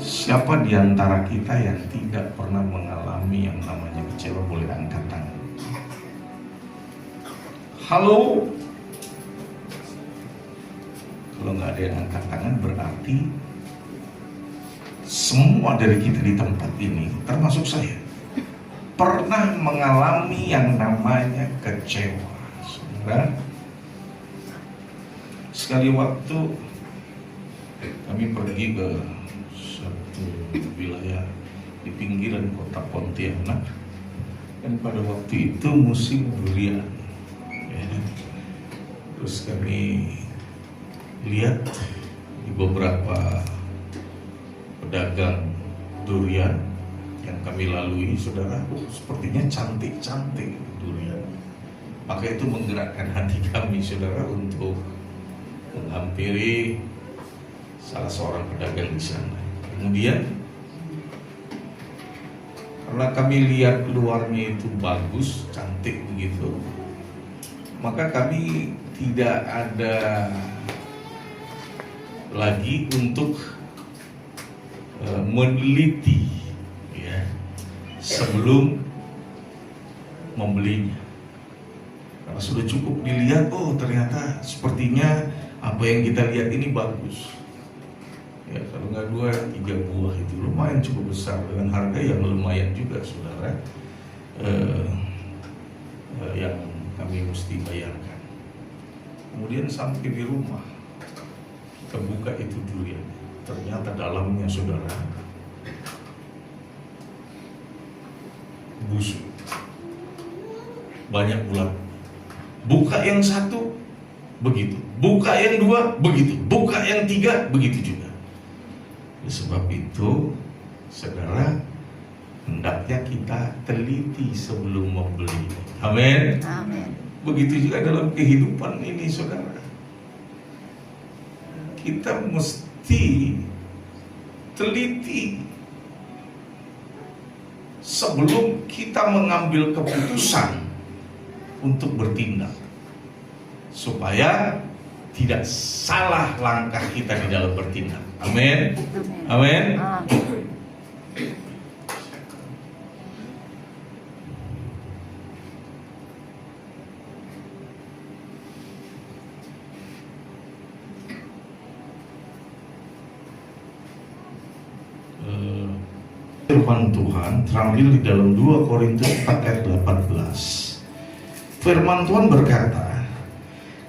Siapa di antara kita yang tidak pernah mengalami yang namanya kecewa? Boleh angkat tangan. Halo? Kalau nggak ada yang angkat tangan, berarti semua dari kita di tempat ini, termasuk saya, pernah mengalami yang namanya kecewa. Saudara, sekali waktu kami pergi ke satu wilayah di pinggiran kota Pontianak, dan pada waktu itu musim durian, ya. Terus kami lihat di beberapa pedagang durian yang kami lalui, saudara, sepertinya cantik-cantik durian. Maka itu menggerakkan hati kami, saudara, untuk menghampiri salah seorang pedagang di sana. Kemudian karena kami lihat luarnya itu bagus, cantik begitu, maka kami tidak ada lagi untuk meneliti, ya, sebelum membelinya, karena sudah cukup dilihat. Oh, ternyata sepertinya apa yang kita lihat ini bagus, ya. Kalau nggak 2-3 buah itu lumayan cukup besar dengan harga yang lumayan juga, saudara, yang kami mesti bayarkan. Kemudian sampai di rumah kita buka itu durian, ternyata dalamnya, saudara, busuk, banyak ulat. Buka yang satu begitu, buka yang 2 begitu, buka yang 3 begitu juga. Sebab itu, saudara, hendaknya kita teliti sebelum membeli. Amin. Amin. Begitu juga dalam kehidupan ini, saudara. Kita mesti teliti sebelum kita mengambil keputusan untuk bertindak, supaya tidak salah langkah kita di dalam bertindak. Amin. Amin. Firman Tuhan terambil di dalam 2 Korintus 4 ayat 18. Firman Tuhan berkata,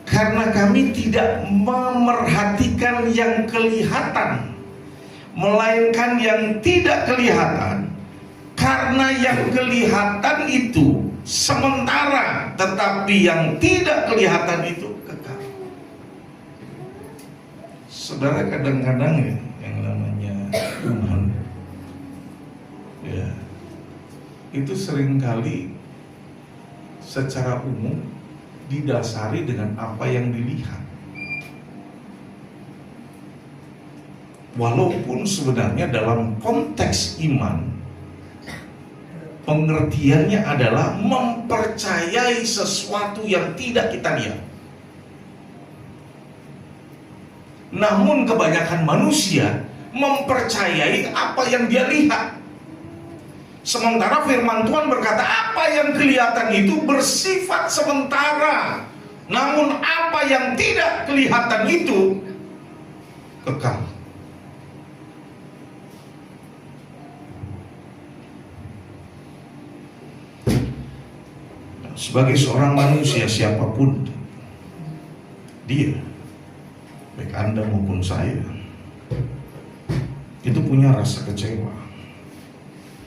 karena kami tidak memerhatikan yang kelihatan, melainkan yang tidak kelihatan. Karena yang kelihatan itu sementara, tetapi yang tidak kelihatan itu kekal. Saudara, kadang-kadang ya, yang namanya Tuhan, ya, itu seringkali secara umum didasari dengan apa yang dilihat. Walaupun sebenarnya dalam konteks iman, pengertiannya adalah mempercayai sesuatu yang tidak kita lihat. Namun kebanyakan manusia mempercayai apa yang dia lihat. Sementara firman Tuhan berkata, apa yang kelihatan itu bersifat sementara, namun apa yang tidak kelihatan itu kekal. Sebagai seorang manusia, siapapun dia, baik Anda maupun saya, itu punya rasa kecewa.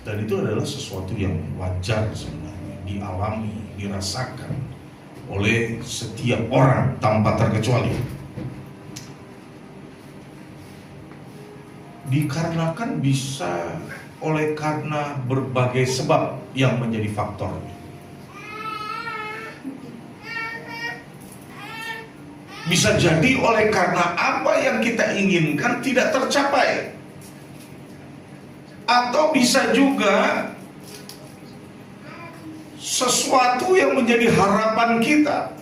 Dan itu adalah sesuatu yang wajar sebenarnya, dialami, dirasakan oleh setiap orang tanpa terkecuali. Dikarenakan bisa karena berbagai sebab yang menjadi faktornya. Bisa jadi oleh karena apa yang kita inginkan tidak tercapai. Atau bisa juga sesuatu yang menjadi harapan kita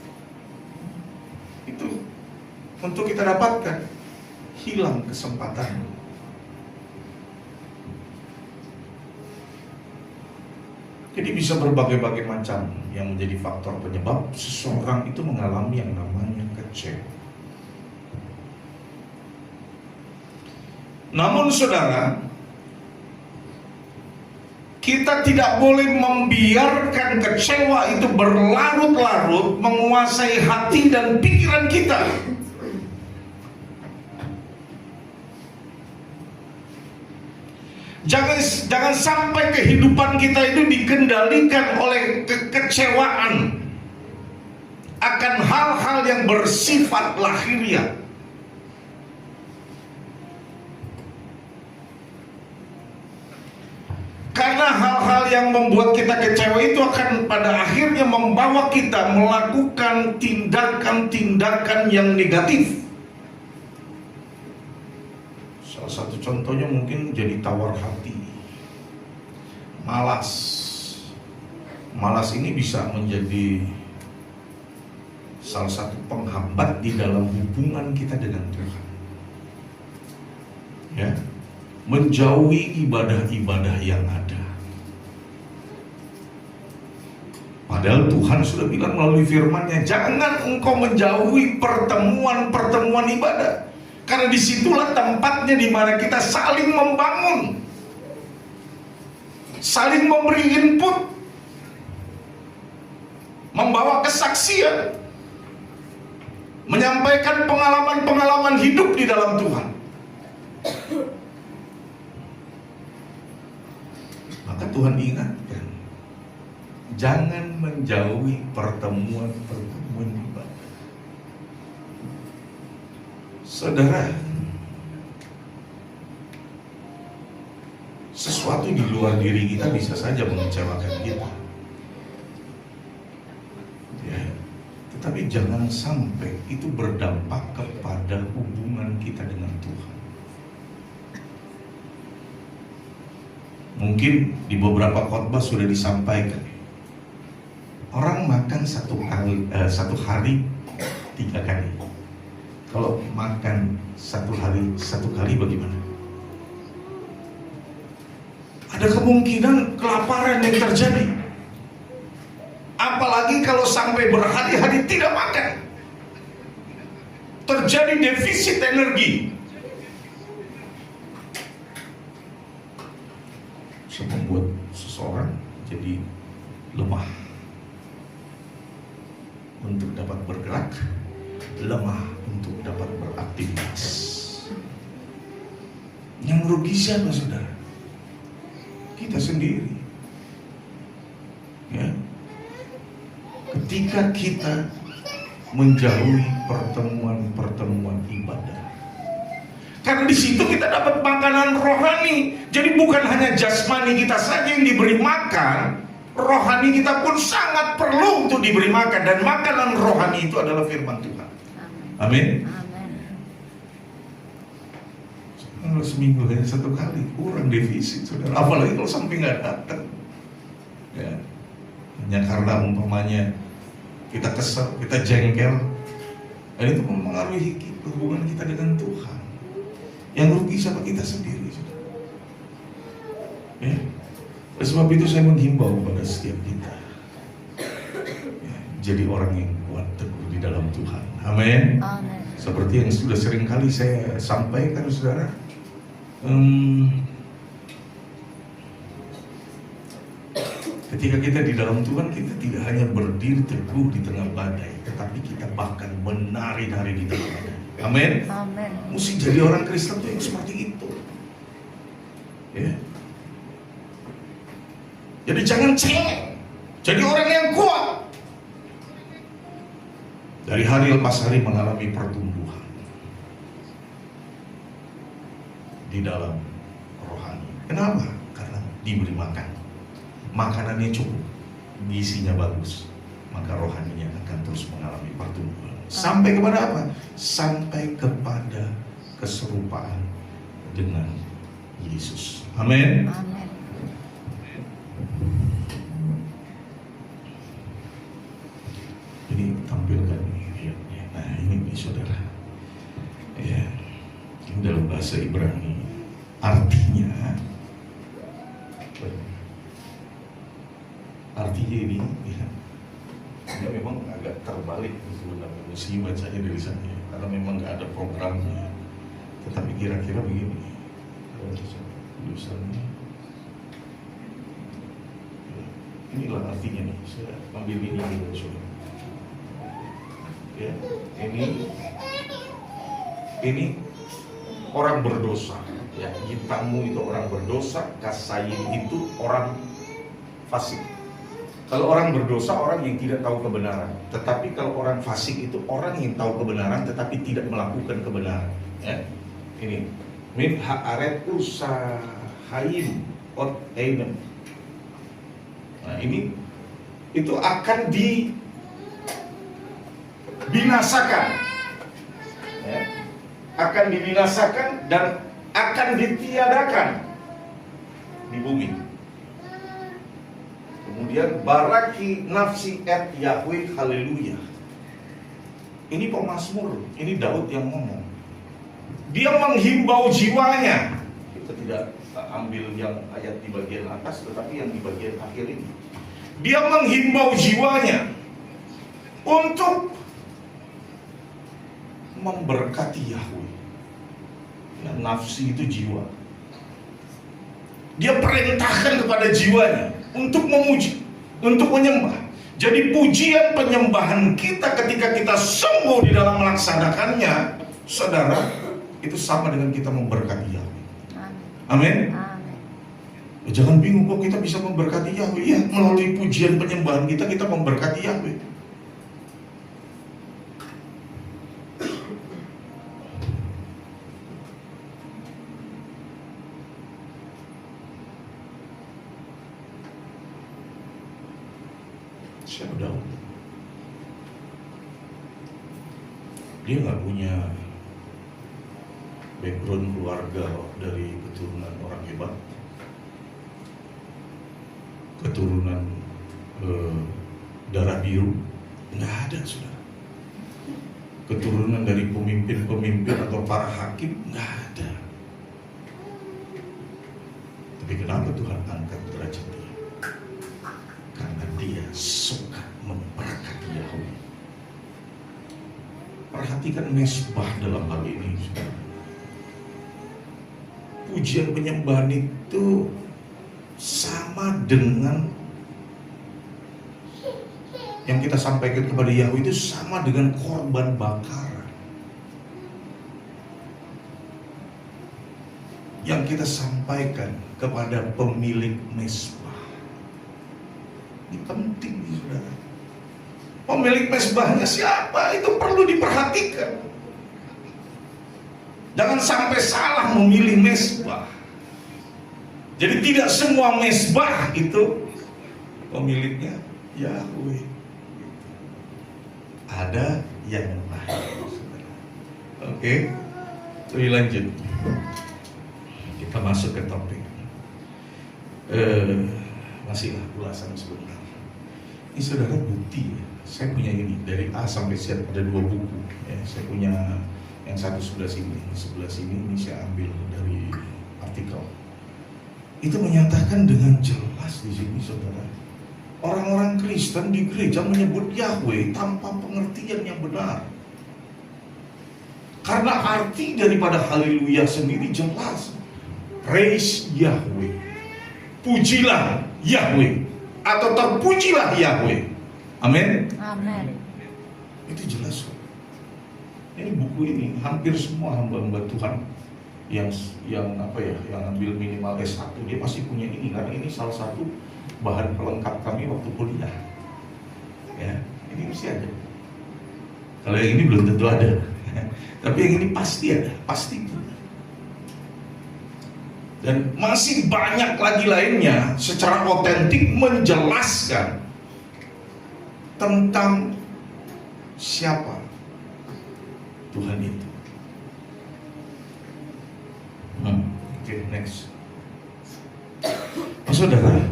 itu untuk kita dapatkan hilang kesempatan. Jadi bisa berbagai-bagai macam yang menjadi faktor penyebab seseorang itu mengalami yang namanya kecewa. Namun saudara, kita tidak boleh membiarkan kecewa itu berlarut-larut menguasai hati dan pikiran kita. Jangan sampai kehidupan kita itu dikendalikan oleh kekecewaan akan hal-hal yang bersifat lahiriah. Karena hal-hal yang membuat kita kecewa itu akan pada akhirnya membawa kita melakukan tindakan-tindakan yang negatif. Salah satu contohnya mungkin jadi tawar hati, malas. Malas ini bisa menjadi salah satu penghambat di dalam hubungan kita dengan Tuhan. Ya, menjauhi ibadah-ibadah yang ada. Padahal Tuhan sudah bilang melalui firman-Nya, jangan engkau menjauhi pertemuan-pertemuan ibadah. Karena disitulah tempatnya di mana kita saling membangun, saling memberi input, membawa kesaksian, menyampaikan pengalaman-pengalaman hidup di dalam Tuhan. Maka Tuhan ingatkan, jangan menjauhi pertemuan-pertemuan ibadah. Saudara, sesuatu di luar diri kita bisa saja mengecewakan kita, ya, tetapi jangan sampai itu berdampak kepada hubungan kita dengan Tuhan. Mungkin di beberapa khotbah sudah disampaikan, orang makan satu hari 3 kali. Kalau makan satu kali bagaimana? Ada kemungkinan kelaparan yang terjadi. Apalagi kalau sampai berhari-hari tidak makan, terjadi defisit energi. Bisa membuat seseorang jadi lemah untuk dapat bergerak, lemah untuk dapat beraktivitas. Yang merugi siapa, saudara? Kita sendiri. Ya. Ketika kita menjauhi pertemuan-pertemuan ibadah, karena di situ kita dapat makanan rohani. Jadi bukan hanya jasmani kita saja yang diberi makan, rohani kita pun sangat perlu untuk diberi makan. Dan makanan rohani itu adalah firman Tuhan. Amin. Kalau seminggu hanya 1 kali, kurang defisit, saudara. Apalagi kalau sampai nggak datang, ya, hanya karena umpamanya kita kesel, kita jengkel, dan itu mempengaruhi hubungan kita dengan Tuhan. Yang rugi siapa? Kita sendiri, saudara. Ya. Oleh sebab itu saya menghimbau kepada setiap kita, ya, jadi orang yang kuat teguh di dalam Tuhan. Amin. Seperti yang sudah sering kali saya sampaikan, saudara, ketika kita di dalam Tuhan, kita tidak hanya berdiri teguh di tengah badai, tetapi kita bahkan menari-nari di tengah badai. Amin. Mesti jadi orang Kristen yang seperti itu. Ya. Jadi jangan cengeng, jadi orang yang kuat. Dari hari lepas hari mengalami pertumbuhan di dalam rohani. Kenapa? Karena diberi makan. Makanannya cukup, gizinya bagus, maka rohaninya akan terus mengalami pertumbuhan. Sampai kepada apa? Sampai kepada keserupaan dengan Yesus. Amin. Jadi tampilkan ayatnya. Nah, ini saudara, ya, ini dalam bahasa Ibrani artinya artinya ini ya, ini memang agak terbalik sebenarnya, mesti bacanya dari sana ya, karena memang nggak ada programnya. Tetapi kira-kira begini, tulisannya inilah artinya nih. Saya ambil ini dulu, saudara. Ya, ini orang berdosa. Ya, Gitamu itu orang berdosa, Kasayin itu orang fasik. Kalau orang berdosa, orang yang tidak tahu kebenaran. Tetapi kalau orang fasik itu orang yang tahu kebenaran tetapi tidak melakukan kebenaran. Ya. Ini min haaret usahain ot einem. Nah, ini itu akan dibinasakan. Ya. Akan dibinasakan dan akan ditiadakan di bumi. Kemudian baraki nafsi et Yahweh haleluya. Ini pemazmur, ini Daud yang ngomong. Dia menghimbau jiwanya. Kita tidak ambil yang ayat di bagian atas, tetapi yang di bagian akhir ini. Dia menghimbau jiwanya untuk memberkati Yahweh. Nah, nafsi itu jiwa. Dia perintahkan kepada jiwanya untuk memuji, untuk menyembah. Jadi pujian penyembahan kita ketika kita sungguh di dalam melaksanakannya, saudara, itu sama dengan kita memberkati Yahweh. Amin. Jangan bingung kok kita bisa memberkati Yahweh. Ya, melalui pujian penyembahan kita memberkati Yahweh. Siapa Daud? Dia nggak punya background keluarga dari keturunan orang hebat, keturunan darah biru, nggak ada, saudara. Keturunan dari pemimpin-pemimpin atau para hakim, nggak ada. Tapi kenapa Tuhan angkat derajat dia? Karena dia suka memberkati Yahweh. Perhatikan mesbah dalam hal ini, saudara. Pujian penyembahan itu sama dengan yang kita sampaikan kepada Yahweh, itu sama dengan korban bakaran yang kita sampaikan kepada pemilik mesbah. Ini penting, saudara. Pemilik mesbahnya siapa? Itu perlu diperhatikan. Jangan sampai salah memilih mesbah. Jadi tidak semua mesbah itu pemiliknya Yahweh. Ada yang lain. Oke, lebih lanjut. Kita masuk ke topik. Masihlah ulasan sebentar. Ini saudara bukti ya. Saya punya ini dari A sampai Z, ada 2 buku. Ya, saya punya yang satu sebelah sini, ini saya ambil dari artikel. Itu menyatakan dengan jelas di sini, saudara. Orang-orang Kristen di gereja menyebut Yahweh tanpa pengertian yang benar. Karena arti daripada haleluya sendiri jelas. Praise Yahweh. Pujilah Yahweh. Atau terpujilah Yahweh. Amin. Amin. Itu jelas. Ini buku ini hampir semua hamba-hamba Tuhan yang ambil minimal S1 dia pasti punya ini, karena ini salah satu bahan pelengkap kami waktu kuliah. Ya, ini mesti ada. Kalau yang ini belum tentu ada. Tapi yang ini pasti ada, pasti. Dan masih banyak lagi lainnya secara otentik menjelaskan tentang siapa Tuhan itu. Oke, next. Saudara,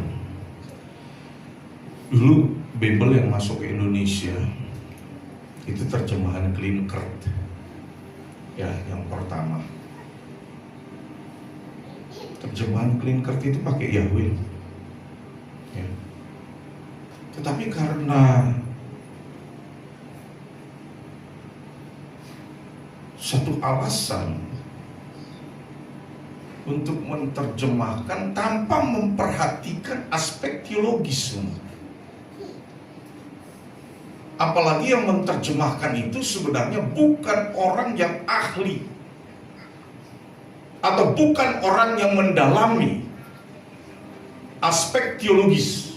dulu Bible yang masuk ke Indonesia itu terjemahan Clean Kert. Ya, yang pertama. Terjemahan Clean Kert itu pakai Yahweh. Ya. Tetapi karena satu alasan untuk menerjemahkan tanpa memperhatikan aspek teologis, apalagi yang menerjemahkan itu sebenarnya bukan orang yang ahli atau bukan orang yang mendalami aspek teologis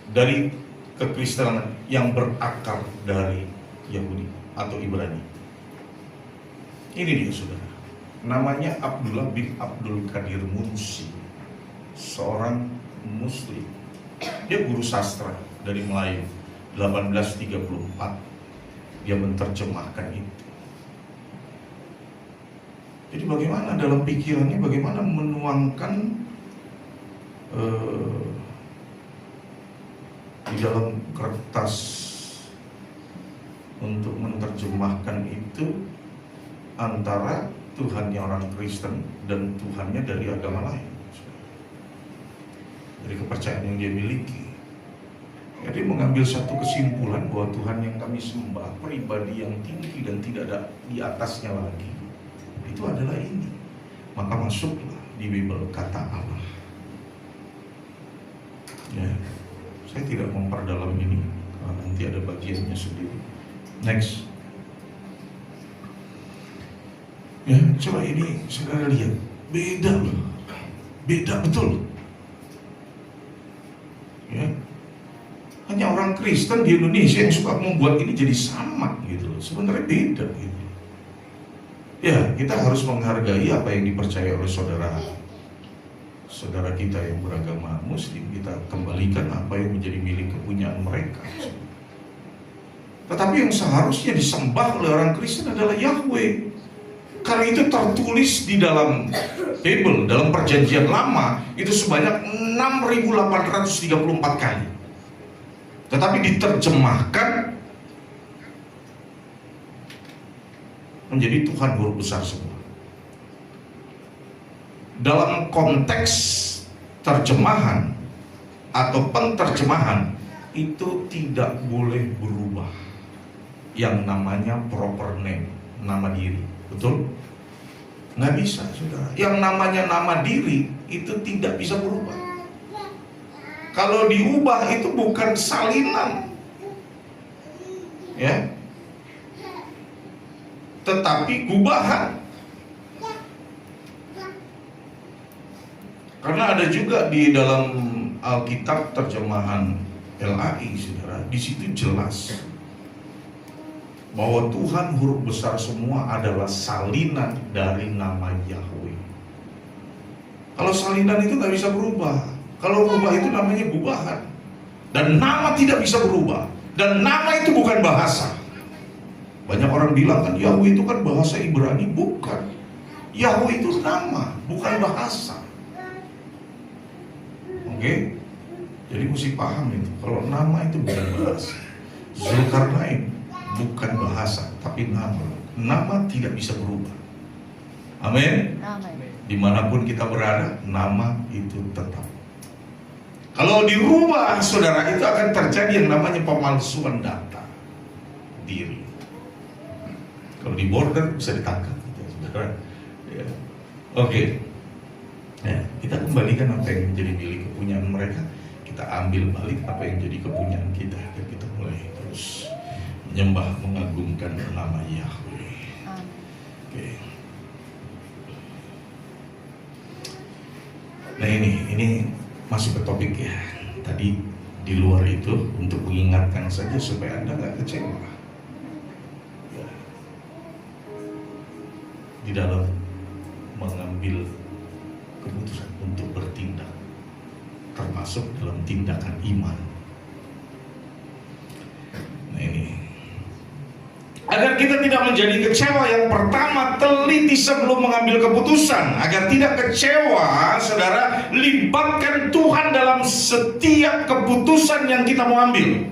dari kekristenan yang berakar dari Yahudi atau Ibrani. Ini dia saudara, namanya Abdullah bin Abdul Qadir Munsi, seorang Muslim. Dia guru sastra dari Melayu 1834. Dia menerjemahkan itu. Jadi bagaimana dalam pikirannya, bagaimana menuangkan di dalam kertas untuk menerjemahkan itu antara Tuhannya orang Kristen dan Tuhannya dari agama lain, dari kepercayaan yang dia miliki. Jadi mengambil satu kesimpulan bahwa Tuhan yang kami sembah, pribadi yang tinggi dan tidak ada di atasnya lagi, itu adalah ini. Maka masuklah di Bible kata Allah. Ya, saya tidak memperdalam ini karena nanti ada bagiannya sendiri. Next. Ya, coba ini saudara lihat, beda loh, beda betul. Ya, hanya orang Kristen di Indonesia yang suka membuat ini jadi sama gitu loh. Sebenarnya beda gitu. Ya, kita harus menghargai apa yang dipercaya oleh saudara kita yang beragama Muslim. Kita kembalikan apa yang menjadi milik kepunyaan mereka. Tetapi yang seharusnya disembah oleh orang Kristen adalah Yahweh. Karena itu tertulis di dalam Bible, dalam perjanjian lama itu sebanyak 6.834 kali. Tetapi diterjemahkan menjadi Tuhan huruf besar semua. Dalam konteks terjemahan atau penterjemahan itu tidak boleh berubah. Yang namanya proper name, nama diri. Betul? Nggak bisa, saudara. Yang namanya nama diri itu tidak bisa berubah. Kalau diubah itu bukan salinan, ya, tetapi gubahan. Karena ada juga di dalam Alkitab terjemahan LAI, saudara, di situ jelas bahwa Tuhan huruf besar semua adalah salinan dari nama Yahweh. Kalau salinan itu nggak bisa berubah. Kalau berubah itu namanya gubahan. Dan nama tidak bisa berubah. Dan nama itu bukan bahasa. Banyak orang bilang kan Yahweh itu kan bahasa Ibrani. Bukan. Yahweh itu nama, bukan bahasa. Oke? Jadi mesti paham itu. Kalau nama itu bukan bahasa. Zulkarnain bukan bahasa, tapi nama. Nama tidak bisa berubah. Amin. Dimanapun kita berada, nama itu tetap. Kalau dirubah, saudara, itu akan terjadi yang namanya pemalsuan data diri. Kalau di border bisa ditangkap, saudara. Ya. Oke. Ya, kita kembalikan apa yang menjadi milik kepunyaan mereka. Kita ambil balik apa yang jadi kepunyaan kita. Dan kita mulai terus menyembah, mengagungkan nama Yahweh. Oke. Nah ini masuk ke topik ya. Tadi di luar itu untuk mengingatkan saja supaya Anda nggak kecewa. Ya. Di dalam mengambil keputusan untuk bertindak, termasuk dalam tindakan iman. Nah ini, agar kita tidak menjadi kecewa, yang pertama teliti sebelum mengambil keputusan. Agar tidak kecewa, saudara, libatkan Tuhan dalam setiap keputusan yang kita mau ambil.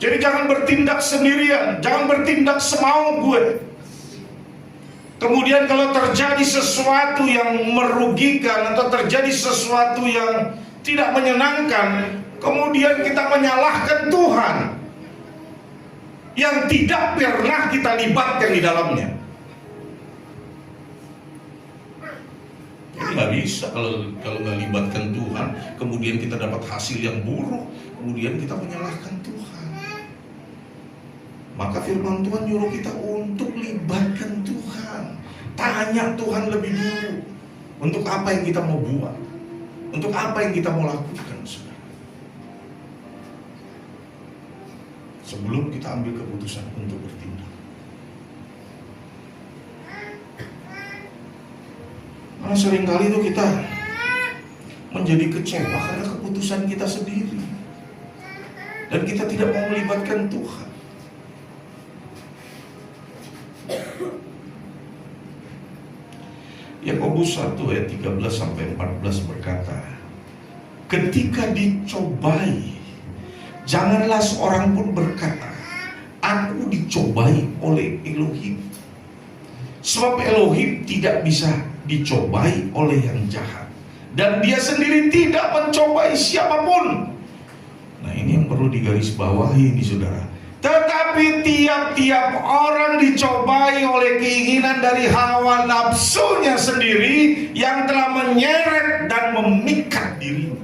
Jadi jangan bertindak sendirian, jangan bertindak semau gue. Kemudian kalau terjadi sesuatu yang merugikan atau terjadi sesuatu yang tidak menyenangkan, kemudian kita menyalahkan Tuhan yang tidak pernah kita libatkan di dalamnya. Jadi nggak bisa kalau nggak libatkan Tuhan, kemudian kita dapat hasil yang buruk, kemudian kita menyalahkan Tuhan. Maka firman Tuhan nyuruh kita untuk libatkan Tuhan. Tanya Tuhan lebih dulu, untuk apa yang kita mau buat, untuk apa yang kita mau lakukan, saudara. Sebelum kita ambil keputusan untuk bertindak. Karena seringkali itu kita menjadi kecewa karena keputusan kita sendiri, dan kita tidak mau melibatkan Tuhan. Yakobus 1 ayat 13-14 berkata, ketika dicobai, janganlah seorang pun berkata, aku dicobai oleh Elohim. Sebab Elohim tidak bisa dicobai oleh yang jahat, dan dia sendiri tidak mencobai siapapun. Nah, ini yang perlu digarisbawahi ini, saudara. Tetapi tiap-tiap orang dicobai oleh keinginan dari hawa nafsunya sendiri yang telah menyeret dan memikat dirinya.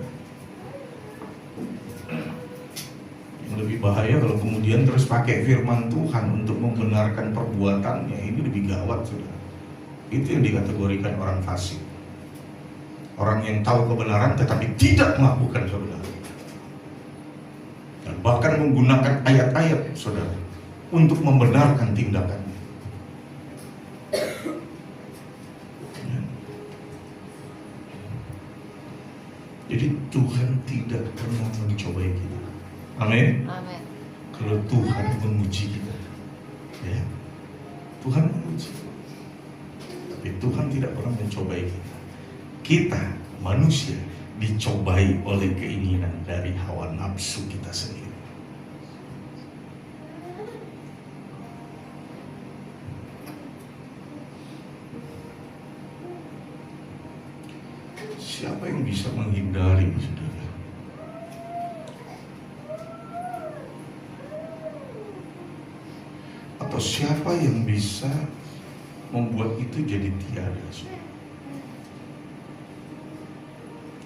Yang lebih bahaya kalau kemudian terus pakai firman Tuhan untuk membenarkan perbuatannya. Ini lebih gawat, saudara. Itu yang dikategorikan orang fasik. Orang yang tahu kebenaran tetapi tidak melakukan kebenaran. Dan bahkan menggunakan ayat-ayat, saudara, untuk membenarkan tindakannya. Jadi Tuhan tidak pernah mencobai kita. Amin. Amin. Kalau Tuhan menguji kita, ya, Tuhan menguji. Tapi Tuhan tidak pernah mencobai kita. Kita manusia dicobai oleh keinginan dari hawa nafsu kita sendiri. Siapa yang bisa menghindari, saudara? Atau siapa yang bisa membuat itu jadi tiada, saudara?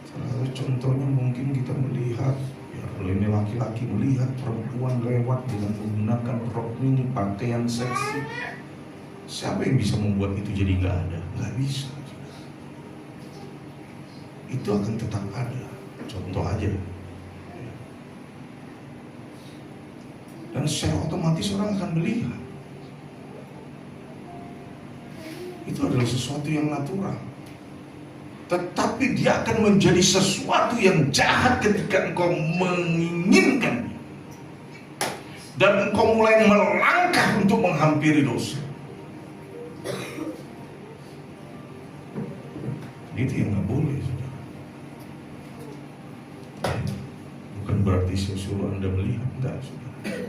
Salah satu contohnya mungkin kita melihat, ya kalau ini laki-laki melihat perempuan lewat dengan menggunakan rok mini, pakaian seksi. Siapa yang bisa membuat itu jadi nggak ada? Nggak bisa. Itu akan tetap ada. Contoh aja. Dan secara otomatis orang akan melihat. Itu adalah sesuatu yang natural. Tetapi dia akan menjadi sesuatu yang jahat ketika engkau menginginkannya. Dan engkau mulai melangkah untuk menghampiri dosa. Itu yang gak boleh, saudara. Bukan berarti saya suruh Anda melihat, enggak, saudara.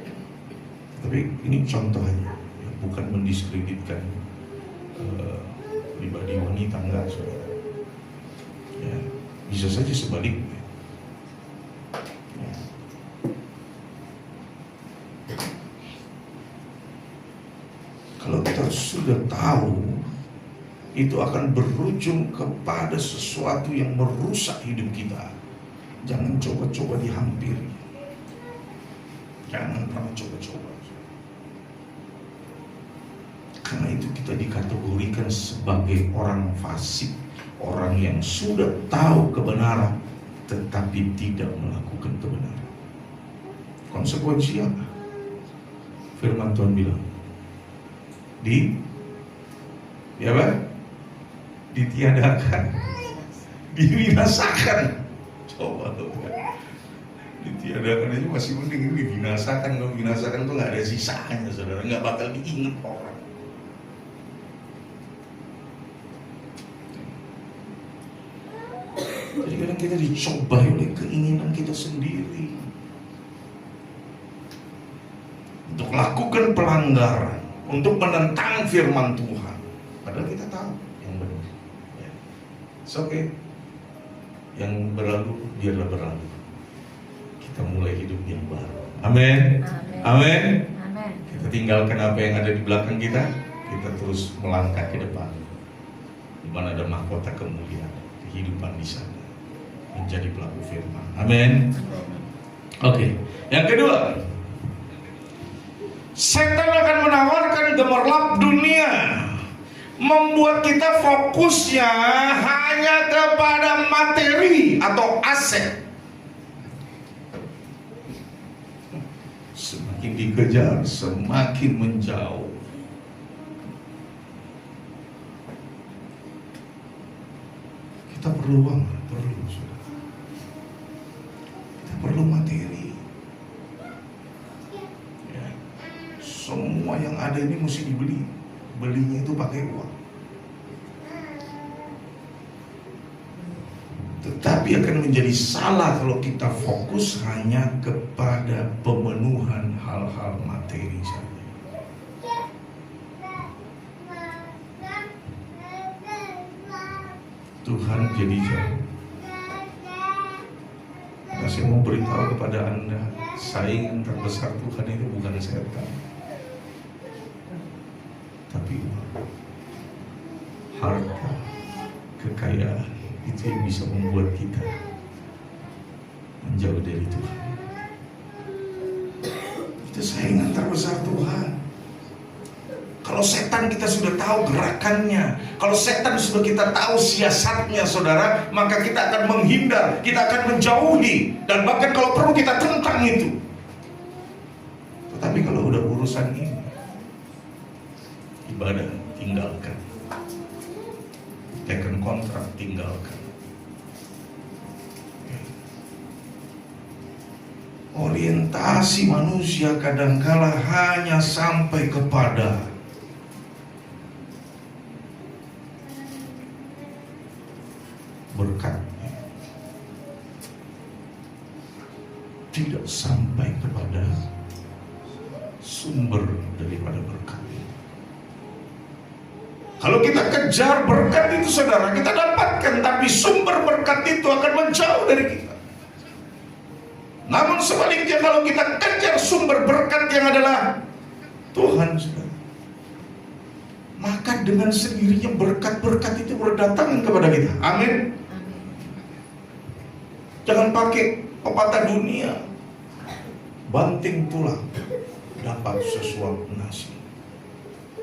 Tapi ini contohnya, ya, bukan mendiskreditkan pribadi wanita, enggak, saudara. Ya, bisa saja sebaliknya. Ya. Kalau kita sudah tahu, itu akan berujung kepada sesuatu yang merusak hidup kita. Jangan coba-coba dihampiri. Jangan pernah coba-coba. Karena itu kita dikategorikan sebagai orang fasik, orang yang sudah tahu kebenaran tetapi tidak melakukan kebenaran. Konsekuensi apa? Firman Tuhan bilang, ditiadakan, dibinasakan. Coba tuh, ditiadakan aja masih mending, ini dibinasakan. Kalau binasakan tuh nggak ada sisanya, saudara, nggak bakal diingat orang. Jadi kadang kita dicobai oleh keinginan kita sendiri untuk lakukan pelanggaran, untuk menentang firman Tuhan. Padahal kita tahu yang benar. Ya. It's okay. Yang berlalu biarlah berlalu. Kita mulai hidup yang baru. Amin. Amin. Kita tinggalkan apa yang ada di belakang kita. Kita terus melangkah ke depan. Di mana ada mahkota kemuliaan, kehidupan di sana. Menjadi pelaku firman. Amin. Oke. Yang kedua, setan akan menawarkan gemerlap dunia, membuat kita fokusnya hanya kepada materi atau aset. Semakin dikejar, semakin menjauh. Kita perlu uang, perlu. Kita perlu materi. Ya. Semua yang ada ini mesti dibeli. Belinya itu pakai uang. Tetapi akan menjadi salah kalau kita fokus hanya kepada pemenuhan hal-hal materi saja. Tuhan jadi jauh. Nah, saya mau beritahu kepada Anda, saingan terbesar Tuhan itu bukan setan, tapi uang, harta, kekayaan. Itu yang bisa membuat kita menjauh dari Tuhan. Itu saingan terbesar Tuhan. Kalau setan kita sudah tahu gerakannya, kalau setan sudah kita tahu siasatnya, saudara, maka kita akan menghindar, kita akan menjauhi, dan bahkan kalau perlu kita tentang itu. Tetapi kalau udah urusan ini, ibadah tinggalkan, taken kontrak tinggalkan. Orientasi manusia kadangkala hanya sampai kepada berkatnya, tidak sampai kepada sumber daripada berkat. Kalau kita kejar berkat itu, saudara, kita dapatkan, tapi sumber berkat itu akan menjauh dari kita. Namun sebaliknya, kalau kita kejar sumber berkat yang adalah Tuhan, saudara, maka dengan sendirinya berkat-berkat itu berdatangan kepada kita. Amin. Jangan pakai pepatah dunia, banting tulang dapat sesuap nasi.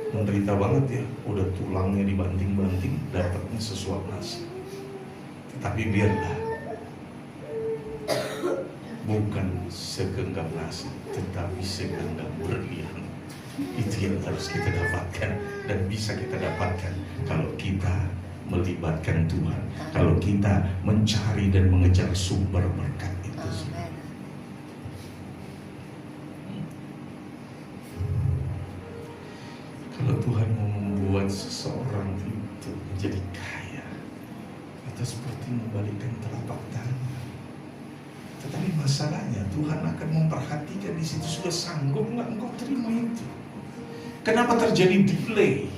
Menderita banget ya, udah tulangnya dibanting-banting, dapatnya sesuap nasi. Tapi biarlah, bukan segenggam nasi, tetapi segenggam berlian. Itu yang harus kita dapatkan, dan bisa kita dapatkan kalau kita melibatkan Tuhan, kalau kita mencari dan mengejar sumber berkat itu. Kalau Tuhan mau membuat seseorang itu menjadi kaya, itu seperti membalikkan telapak tangan. Tetapi masalahnya, Tuhan akan memperhatikan di situ, sudah sanggup nggak engkau terima itu? Kenapa terjadi delay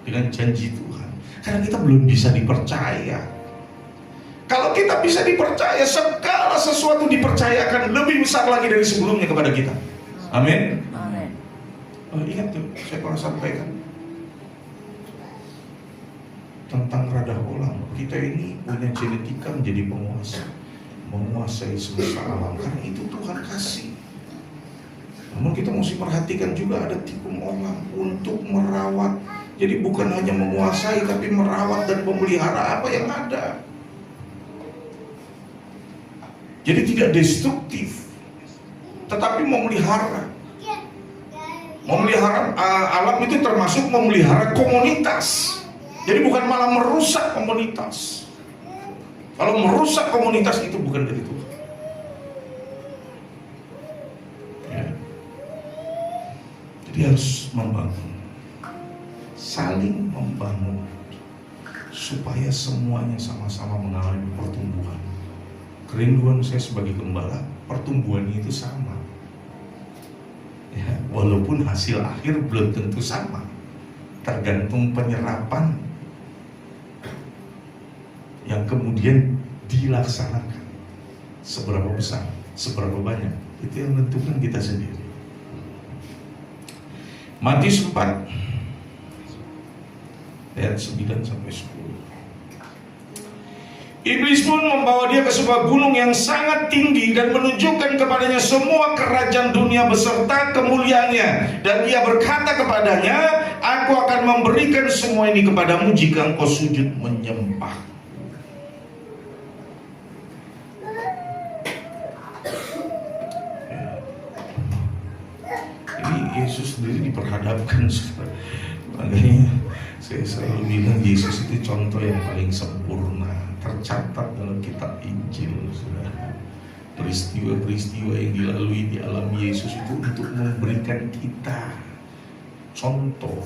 dengan janji Tuhan? Karena kita belum bisa dipercaya. Kalau kita bisa dipercaya, segala sesuatu dipercayakan lebih besar lagi dari sebelumnya kepada kita. Amin. Ingat tuh, saya pernah sampaikan tentang radah ulang. Kita ini punya genetika menjadi penguasa, menguasai semesta alam, karena itu Tuhan kasih. Namun kita mesti perhatikan juga ada tikung orang untuk merawat. Jadi bukan hanya menguasai, tapi merawat dan memelihara apa yang ada. Jadi tidak destruktif, tetapi memelihara. Memelihara alam itu termasuk memelihara komunitas. Jadi bukan malah merusak komunitas. Kalau merusak komunitas itu bukan dari Tuhan. Ya. Jadi harus membangun, saling membangun, supaya semuanya sama-sama mengalami pertumbuhan. Kerinduan saya sebagai gembala, pertumbuhannya itu sama. Ya, walaupun hasil akhir belum tentu sama. tergantung penyerapan yang kemudian dilaksanakan. Seberapa besar, seberapa banyak, itu yang menentukan kita sendiri. Matius 4 ayat 9 sampai 10. Iblis pun membawa dia ke sebuah gunung yang sangat tinggi dan menunjukkan kepadanya semua kerajaan dunia beserta kemuliaannya. Dan ia berkata kepadanya, aku akan memberikan semua ini kepadamu jika engkau sujud menyembah. Ini Yesus sendiri diperhadapkan. Makanya saya selalu bilang Yesus itu contoh yang paling sempurna, tercatat dalam kitab Injil. Peristiwa-peristiwa yang dilalui di alam Yesus itu untuk memberikan kita contoh,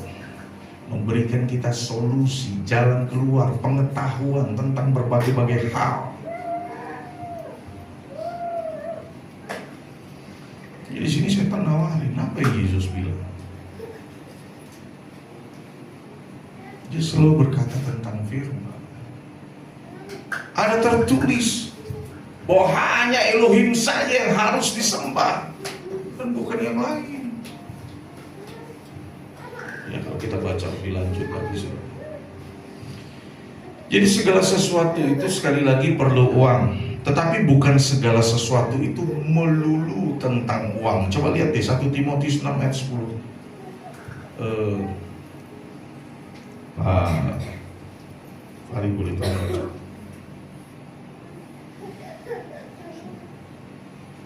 memberikan kita solusi, jalan keluar, pengetahuan tentang berbagai-bagai hal. Jadi di sini setan nawarin, apa yang Yesus bilang? Dia selalu berkata tentang firman. Ada tertulis bahwa hanya Elohim saja yang harus disembah dan bukan yang lain. Ya, kalau kita baca lebih lanjut lagi. Jadi segala sesuatu itu sekali lagi perlu uang. Tetapi bukan segala sesuatu itu melulu tentang uang. Coba lihat deh 1 Timotius 6 ayat 10. Hari boleh tahu.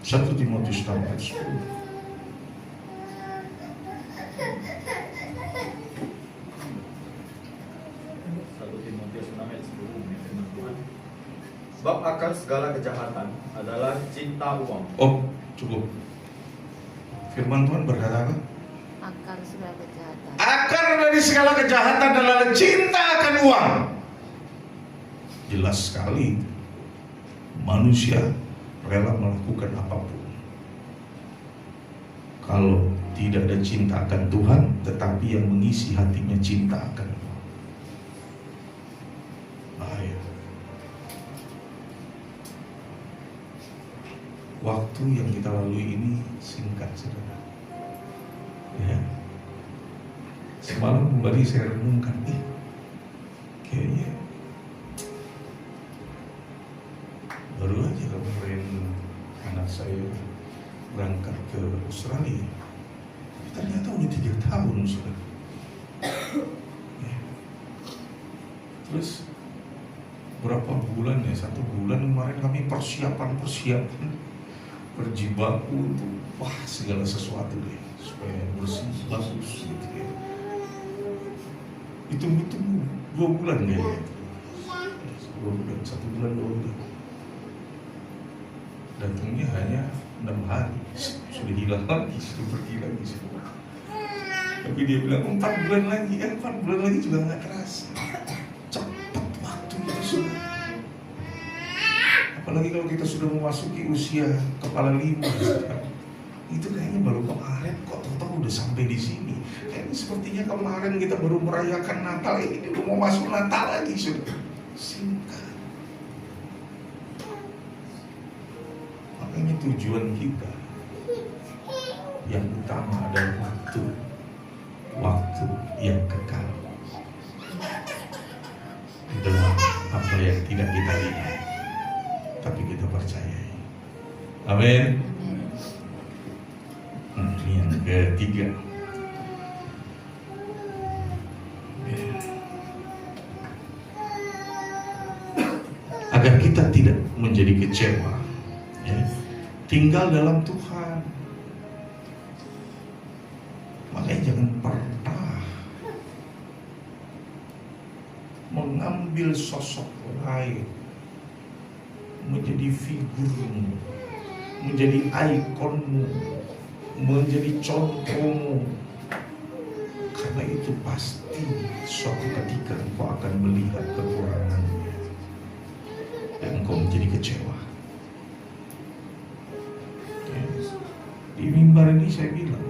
1 Timotius 6 ayat 10. Sebab akar segala kejahatan adalah cinta uang. Oh, cukup. Firman Tuhan berkata apa? Akar segala kejahatan. Akar dari segala kejahatan adalah cinta akan uang. Jelas sekali. Manusia rela melakukan apapun kalau tidak ada cinta akan Tuhan, tetapi yang mengisi hatinya cinta akan uang. Bahaya. Waktu yang kita lalui ini singkat, saudara. Ya. Semalam kembali saya renungkan, kayaknya baru aja kemarin anak saya berangkat ke Australia. Ternyata udah 3 tahun, saudara. Ya. Terus berapa bulan ya? 1 bulan kemarin kami persiapan berjibaku untuk segala sesuatu deh supaya bersih bagus gitu ya. Hitung-hitung 2 bulan ya. 2 bulan, 1 bulan 2 bulan. Datangnya hanya 6 hari, sudah hilang lagi, sudah pergi lagi semua. Tapi dia bilang 4 bulan lagi, 4 bulan lagi juga nggak terasa. Cepat waktu itu sudah. Apalagi kalau kita sudah memasuki usia kepala 5, itu kayaknya baru kemarin kok tahu udah sampai di sini. Kayaknya sepertinya kemarin kita baru merayakan Natal, ini udah mau masuk Natal lagi sudah. Singkat. Makanya tujuan kita yang utama adalah waktu yang kekal dalam apa yang tidak kita lihat tapi kita percayai. Amin. Ini yang ketiga. Agar kita tidak menjadi kecewa, ya, tinggal dalam Tuhan. Makanya jangan pernah mengambil sosok lain menjadi figurmu, menjadi ikonmu, menjadi contohmu. Karena itu pasti suatu ketika engkau akan melihat kekurangannya dan engkau menjadi kecewa. Di mimbar ini saya bilang,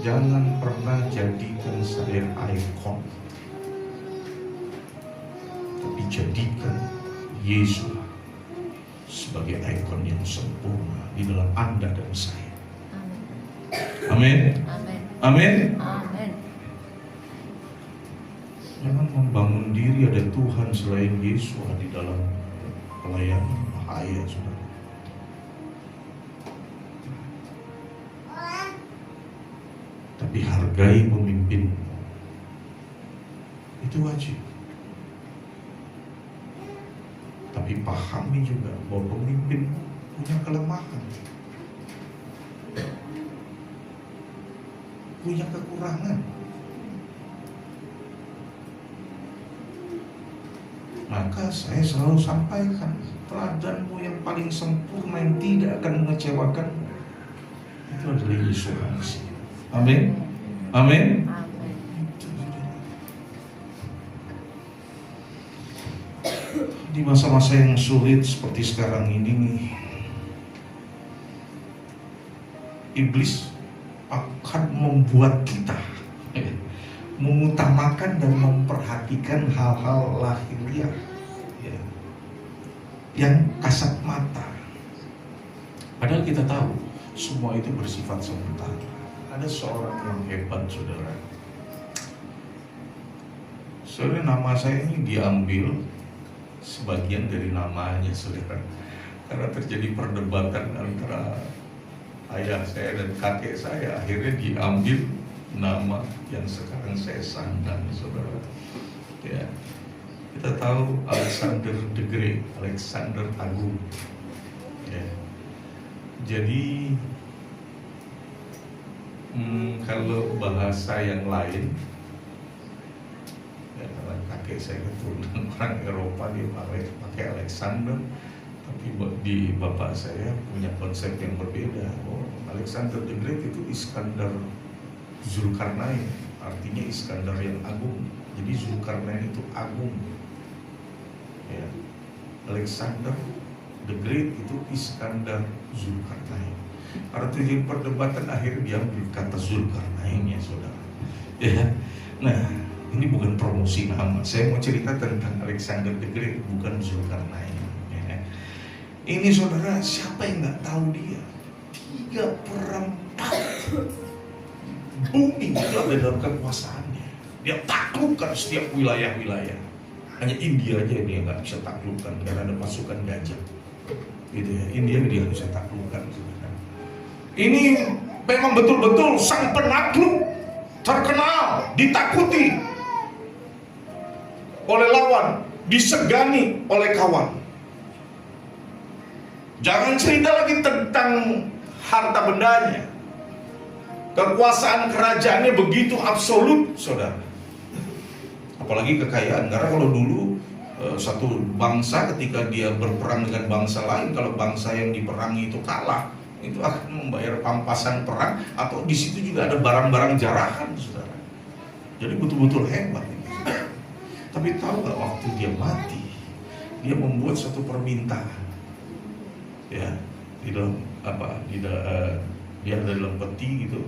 jangan pernah jadikan saya ikon, tapi jadikan Yesus sebagai ikon yang sempurna di dalam Anda dan saya. Amin. Amin. Amin. Amin. Jangan membangun diri ada Tuhan selain Yesus di dalam pelayanan, bahaya saudara. Tapi hargai pemimpin, itu wajib. Tapi pahami juga bahwa pemimpin punya kelemahan, punya kekurangan. Maka saya selalu sampaikan, teladanmu yang paling sempurna yang tidak akan mengecewakan itu adalah Yesus Kristus. Amin. Amin. Amin. Di masa-masa yang sulit seperti sekarang ini, iblis akan membuat kita mengutamakan dan memperhatikan hal-hal lahiriah yang kasat mata. Padahal kita tahu semua itu bersifat sementara. Ada seorang yang hebat, saudara. Soalnya nama saya ini diambil sebagian dari namanya, saudara. Karena terjadi perdebatan antara ayah saya dan kakek saya, akhirnya diambil nama yang sekarang saya sandang, saudara. Ya, kita tahu Alexander the Great, Alexander Agung. Ya. Jadi kalau bahasa yang lain, ya, karena kakek saya keturunan orang Eropa, dia pakai Alexander. Tapi di bapak saya punya konsep yang berbeda. Oh, Alexander the Great itu Iskandar Zulkarnain, artinya Iskandar yang agung. Jadi Zulkarnain itu agung. Ya. Alexander the Great itu Iskandar Zulkarnain. Karena terjadi perdebatan, akhirnya diambil kata Zulkarnain, ya saudara. Ya. Nah, ini bukan promosi nama. Saya mau cerita tentang Alexander the Great, bukan Zulkarnain. Ya. Ini saudara, siapa yang nggak tahu dia? 3/4 bumi itu ada dalam kekuasaannya. Dia taklukkan setiap wilayah-wilayah. Hanya India aja dia nggak bisa taklukkan karena ada pasukan gajah. Gitu ya, India dia bisa taklukkan. Ini memang betul-betul sang penakluk, terkenal, ditakuti oleh lawan, disegani oleh kawan. Jangan cerita lagi tentang harta bendanya. Kekuasaan kerajaannya begitu absolut, saudara. Apalagi kekayaan. Karena kalau dulu satu bangsa ketika dia berperang dengan bangsa lain, kalau bangsa yang diperangi itu kalah, itu akan membayar pampasan perang, atau di situ juga ada barang-barang jarahan, saudara. Jadi betul-betul hebat ini. Tapi tahu nggak, waktu dia mati, dia membuat satu permintaan. Ya, di dalam apa? Dia ada dalam peti gitu.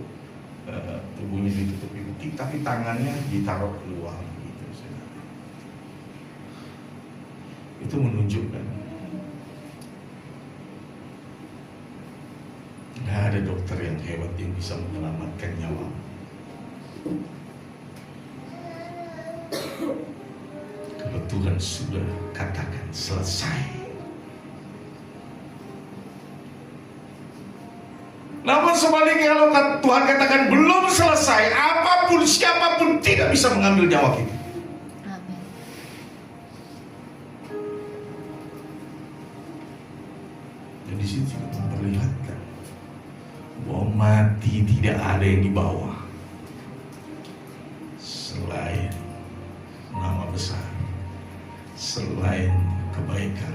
Tubuhnya ditutupi peti, tapi tangannya ditaruh keluar gitu, saudara. Itu menunjukkan nggak ada dokter yang hebat yang bisa menyelamatkan nyawa. Kalau Tuhan sudah katakan selesai. Namun sebaliknya, kalau Tuhan katakan belum selesai, apapun siapapun tidak bisa mengambil nyawa kita. Amin. Dan di situ juga memperlihatkan bahwa mati tidak ada yang dibawa selain nama besar, selain kebaikan,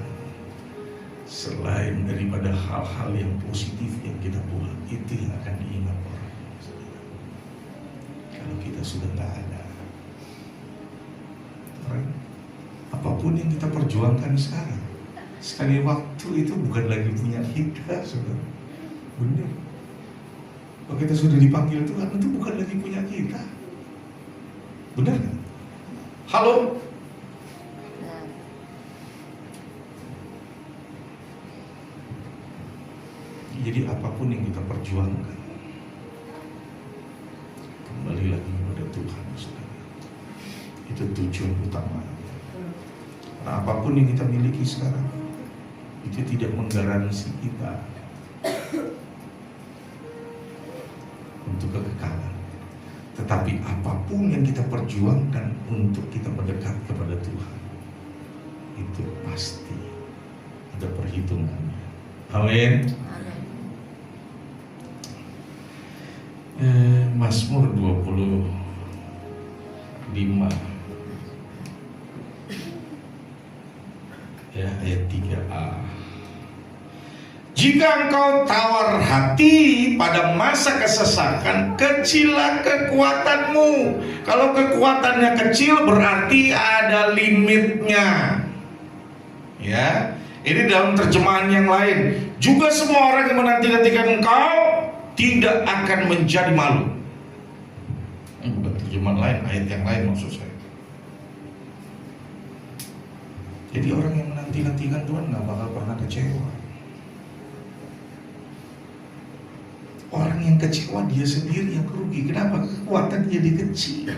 selain daripada hal-hal yang positif yang kita buat. Itu yang akan diingat orang. Kalau kita sudah nggak ada, apapun yang kita perjuangkan sekarang, sekali waktu itu bukan lagi punya kita, saudara. Benar. Kalau kita sudah dipanggil Tuhan, itu bukan lagi punya kita. Benar kan? Halo? Benar. Jadi apapun yang kita perjuangkan, kembali lagi kepada Tuhan, saudara. Itu tujuan utama. Karena apapun yang kita miliki sekarang, itu tidak menggaransi kita untuk kekekalan. Tetapi apapun yang kita perjuangkan untuk kita mendekat kepada Tuhan, itu pasti ada perhitungannya. Amin. Mazmur 25 ya, ayat 3a. Jika engkau tawar hati pada masa kesesakan, kecillah kekuatanmu. Kalau kekuatannya kecil berarti ada limitnya. Ya, ini dalam terjemahan yang lain. Juga semua orang yang menanti-nantikan engkau tidak akan menjadi malu. Bukan terjemahan lain, ayat yang lain maksud saya. Jadi orang yang menanti-nantikan Tuhan gak bakal pernah kecewa. Orang yang kecewa dia sendiri yang rugi. Kenapa? Kekuatan jadi kecil.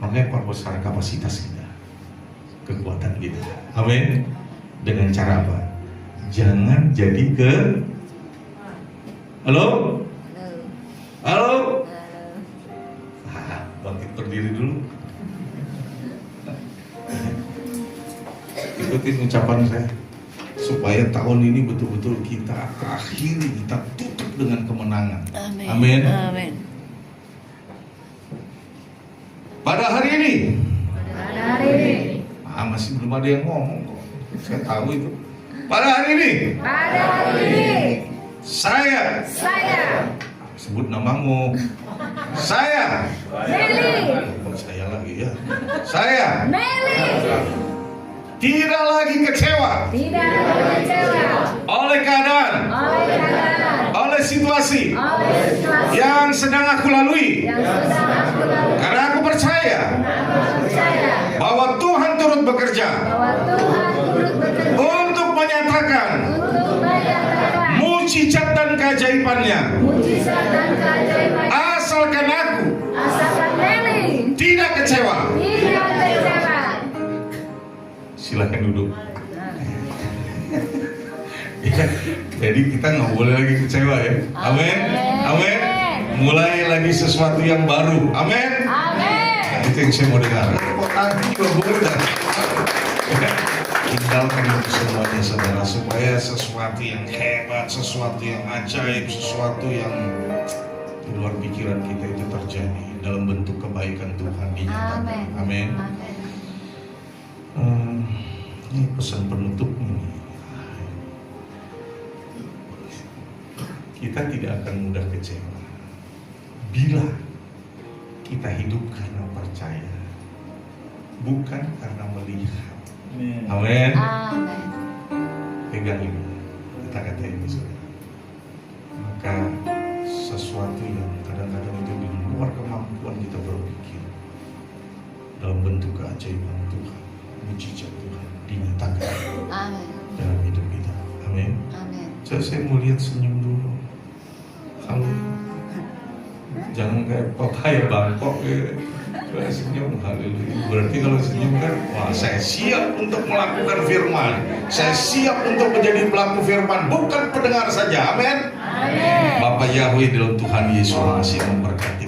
Makanya perbesar kapasitas kita, kekuatan kita. Amin. Dengan cara apa? Jangan jadi Halo? Halo? Bangkit berdiri dulu. Ikutin ucapan saya, supaya tahun ini betul-betul kita akhiri, kita tutup dengan kemenangan. Amin. Amin. Amin. Pada hari ini, Pada masih belum ada yang ngomong kok. Saya tahu itu. Pada hari ini, saya sebut namamu. Saya lagi ya. Saya tidak lagi kecewa oleh keadaan, oleh situasi yang sedang aku lalui. Karena aku percaya bahwa Tuhan turut bekerja untuk menyatakan mujizat dan keajaibannya. Asalkan aku tidak kecewa. Silakan duduk. Jadi kita nggak boleh lagi kecewa ya. Amin. Amin. Mulai lagi sesuatu yang baru. Amin. Nah, itu yang saya mau dengar. Kok tadi juga boleh. Tinggalkan itu semuanya saudara, supaya sesuatu yang hebat, sesuatu yang ajaib, sesuatu yang di luar pikiran kita itu terjadi dalam bentuk kebaikan Tuhan dinyatakan. Amin. Ini pesan penutup ini. Kita tidak akan mudah kecewa bila kita hidup karena percaya, bukan karena melihat. Amin. Pegang ini, kata-kata ini saudara. Maka sesuatu yang kadang-kadang itu di luar kemampuan kita berpikir, dalam bentuk keajaiban Tuhan, mujizat Tuhan dinyatakan dalam hidup kita. Amin. Saya mau lihat senyum dulu. Halo. Jangan kayak Bangkok ya. Senyum, haleluya. Berarti kalau senyum kan, wah saya siap untuk melakukan firman. Saya siap untuk menjadi pelaku firman, bukan pendengar saja. Amin. Bapak Yahweh dalam Tuhan Yesus Almasih memberkati.